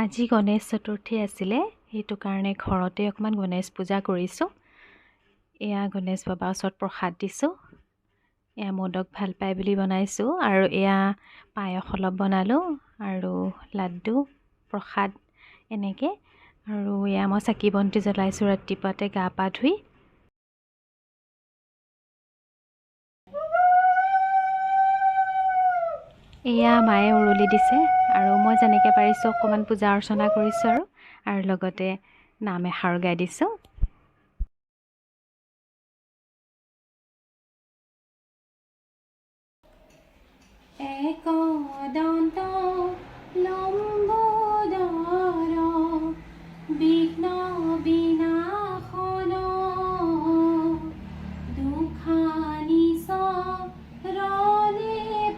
আজি গণেশ চতুৰ্থী আছিলে, সেইটো কাৰণে ঘৰতে অকণমান গণেশ পূজা কৰিছোঁ। এয়া গণেশ বাবাৰ ওচৰত প্ৰসাদ দিছোঁ। এয়া মোদক ভাল পায় বুলি বনাইছোঁ, আৰু এয়া পায়স অলপ বনালোঁ, আৰু লাড্ডু প্ৰসাদ এনেকৈ। আৰু এয়া মই চাকি বন্তি জ্বলাইছোঁ ৰাতিপুৱাতে গা পা ধুই। এয়া মায়ে উৰুলি দিছে, আৰু মই যেনেকৈ পাৰিছোঁ অকণমান পূজা অৰ্চনা কৰিছোঁ, আৰু লগতে নাম এষাৰো গাই দিছোঁ। একদন্ত লম্বোদৰ বিঘ্ন বিনাশন দুখানিসৰণে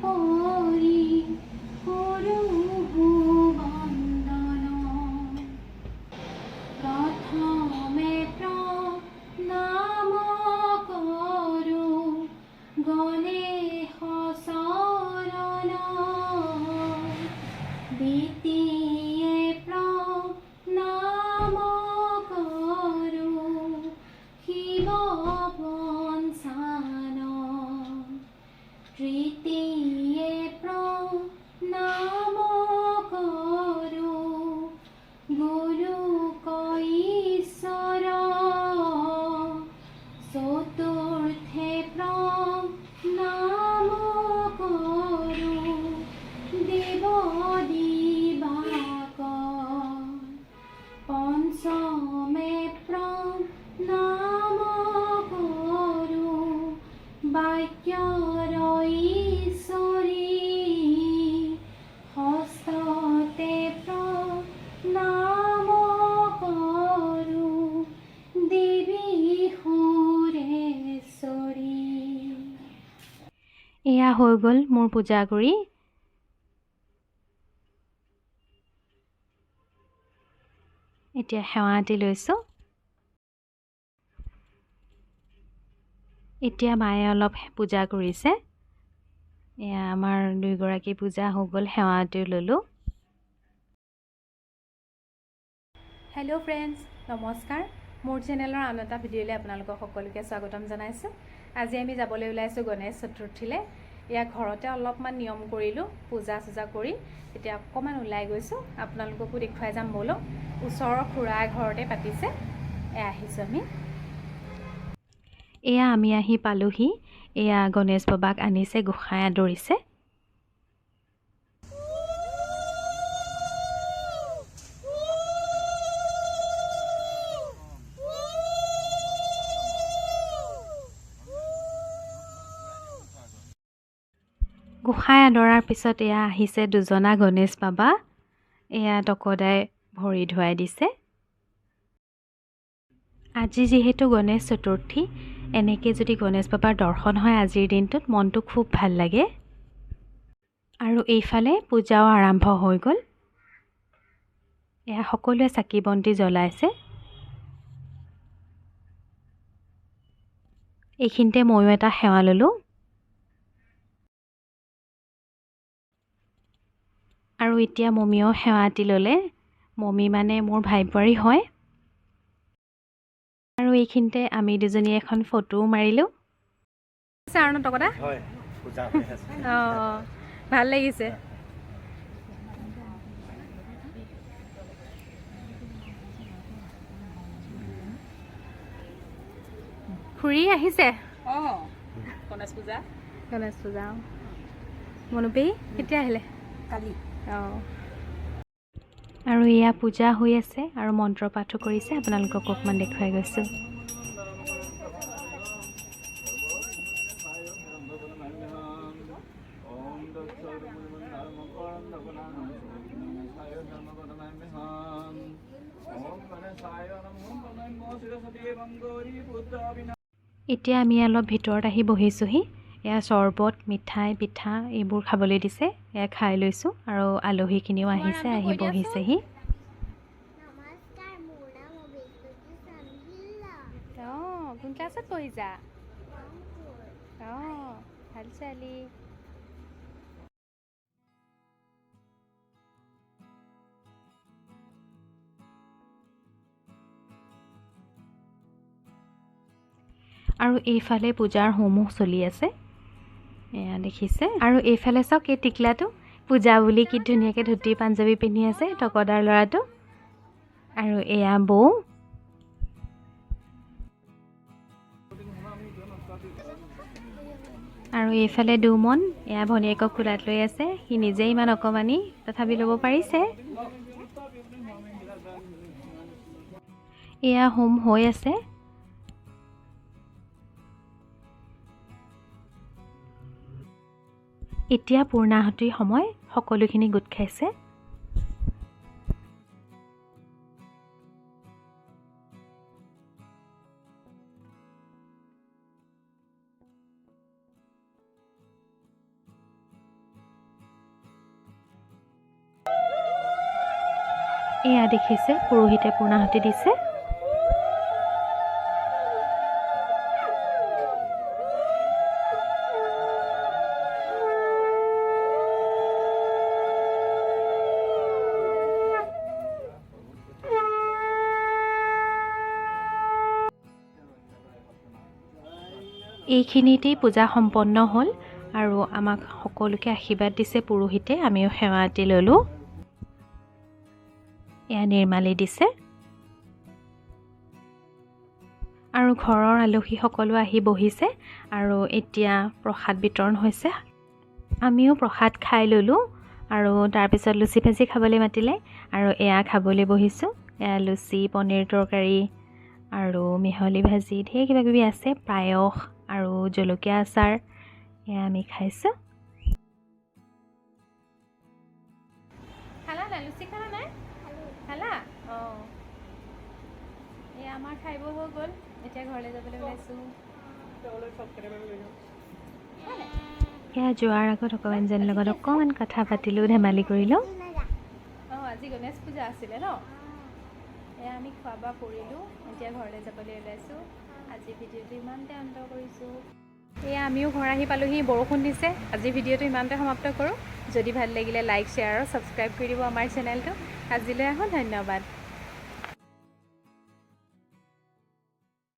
পৰি কৰোঁ বন্দন প্ৰথমে প্ৰণাম কৰোঁ গণেশ চৰণ দ্বিতীয়ে প্ৰণাম কৰোঁ শিৱ পঞ্চানন তৃতীয়ে প্ৰণাম কৰোঁ গুৰু ঈশ্বৰ চতুৰ্থে প্ৰণাম কৰোঁ দেৱ দিবাকৰ পঞ্চমে প্ৰণাম কৰোঁ বাক্যৰ ঈশ্বৰী ষষ্ঠতে প্ৰণাম কৰোঁ দেৱী সুৰেশ্বৰী। এয়া হৈ গ'ল মোৰ পূজা কৰি। এতিয়া সেৱাতি লৈছোঁ। এতিয়া মায়ে অলপ পূজা কৰিছে। এয়া আমাৰ দুয়োগৰাকী পূজা হৈ গ'ল, সেৱাতিও ল'লোঁ। হেল্ল' ফ্ৰেণ্ডছ, নমস্কাৰ। মোৰ চেনেলৰ আন এটা ভিডিঅ'লৈ আপোনালোকক সকলোকে স্বাগতম জনাইছোঁ। আজি আমি যাবলৈ ওলাইছোঁ গণেশ চতুৰ্থীলৈ। এয়া ঘৰতে অলপমান নিয়ম কৰিলোঁ, পূজা চূজা কৰি এতিয়া অকণমান ওলাই গৈছোঁ, আপোনালোককো দেখুৱাই যাম ব'লক। ওচৰৰ খুৰা ঘৰতে পাতিছে, এয়া আহিছোঁ আমি। এয়া আমি আহি পালোহি। এয়া গণেশ বাবাক আনিছে, গোসাঁই আদৰিছে। গোসাঁই আদৰাৰ পিছত এয়া আহিছে দুজনা গণেশ বাবা। এয়া তকদাই ভৰি ধুৱাই দিছে। আজি যিহেতু গণেশ চতুৰ্থী, এনেকৈ যদি গণেশ বাবাৰ দৰ্শন হয় আজিৰ দিনটোত, মনটো খুব ভাল লাগে। আৰু এইফালে পূজাও আৰম্ভ হৈ গ'ল। এয়া সকলোৱে চাকি বন্তি জ্বলাইছে। এইখিনিতে ময়ো এটা সেৱা ল'লোঁ। আৰু এতিয়া মমীয়েও সেৱাতি ল'লে। মমী মানে মোৰ ভাই বোৱাৰী হয়। আৰু এইখিনিতে আমি দুজনী এখন ফটোও মাৰিলোঁ। ভাল লাগিছে। খুৰী আহিছে। গণেশ পূজা মনোপেহী কেতিয়া আহিলে? কালি। আৰু এয়া পূজা হৈ আছে, আৰু মন্ত্ৰ পাঠো কৰিছে, আপোনালোকক অকণমান দেখুৱাই গৈছোঁ। এতিয়া আমি অলপ ভিতৰত আহি বহিছোঁহি। এয়া চৰবত, মিঠাই, পিঠা এইবোৰ খাবলৈ দিছে। এয়া খাই লৈছোঁ, আৰু আলহীখিনিও আহিছে, আহি বহিছেহি। কোন ক্লাছত পঢ়িছা? ভাল ছোৱালী। আৰু এইফালে পূজাৰ হোমো চলি আছে, এয়া দেখিছে। আৰু এইফালে চাওক এই টিকলাটো পূজা বুলি কি ধুনীয়াকৈ ধুতি পাঞ্জাবী পিন্ধি আছে টকদাৰ ল'ৰাটো। আৰু এয়া বৌ। আৰু এইফালে দুমন, এয়া ভনীয়েকক কোলাত লৈ আছে। সি নিজে ইমান অকণমানি, তথাপি ল'ব পাৰিছে। এয়া হোম হৈ আছে। এতিয়া পূৰ্ণাহুতিৰ সময়, সকলোখিনি গোট খাইছে। এয়া দেখিছে পুৰোহিতে পূৰ্ণাহুতি দিছে। এইখিনিতেই পূজা সম্পন্ন হ'ল আৰু আমাক সকলোকে আশীৰ্বাদ দিছে পুৰোহিতে, আমিও সেৱা এটি ল'লোঁ। এয়া নিৰ্মালি দিছে। আৰু ঘৰৰ আলহী সকলো আহি বহিছে আৰু এতিয়া প্ৰসাদ বিতৰণ হৈছে। আমিও প্ৰসাদ খাই ল'লোঁ আৰু তাৰপিছত লুচি ভাজি খাবলৈ মাতিলে আৰু এয়া খাবলৈ বহিছোঁ। এয়া লুচি, পনীৰ তৰকাৰী আৰু মিহলি ভাজি, ঢেৰ কিবাকিবি আছে, পায়স আৰু জলকীয়া আচাৰ, এয়া আমি খাইছোঁ। খালা নাই লুচি? খালা নাই? খালা? অঁ, এয়া আমাৰ খাই বৈ হৈ গ'ল, এতিয়া ঘৰলৈ যাবলৈ ওলাইছোঁ। এয়া যোৱাৰ আগত অকণমানজনীৰ লগত অকণমান কথা পাতিলোঁ, ধেমালি কৰিলোঁ। অঁ, আজি গণেশ পূজা আছিলে ন? এয়া আমি খোৱা বোৱা কৰিলোঁ, এতিয়া ঘৰলৈ যাবলৈ ওলাইছোঁ। আজি ভিডিঅ'টো ইমানতে অন্ত কৰিছোঁ। এয়া আমিও ঘৰ আহি পালোহি, বৰষুণ দিছে। আজি ভিডিঅ'টো ইমানতে সমাপ্ত কৰোঁ। যদি ভাল লাগিলে লাইক, শ্বেয়াৰ আৰু ছাবস্ক্ৰাইব কৰি দিব আমাৰ চেনেলটো। আজিলৈ আহোঁ, ধন্যবাদ।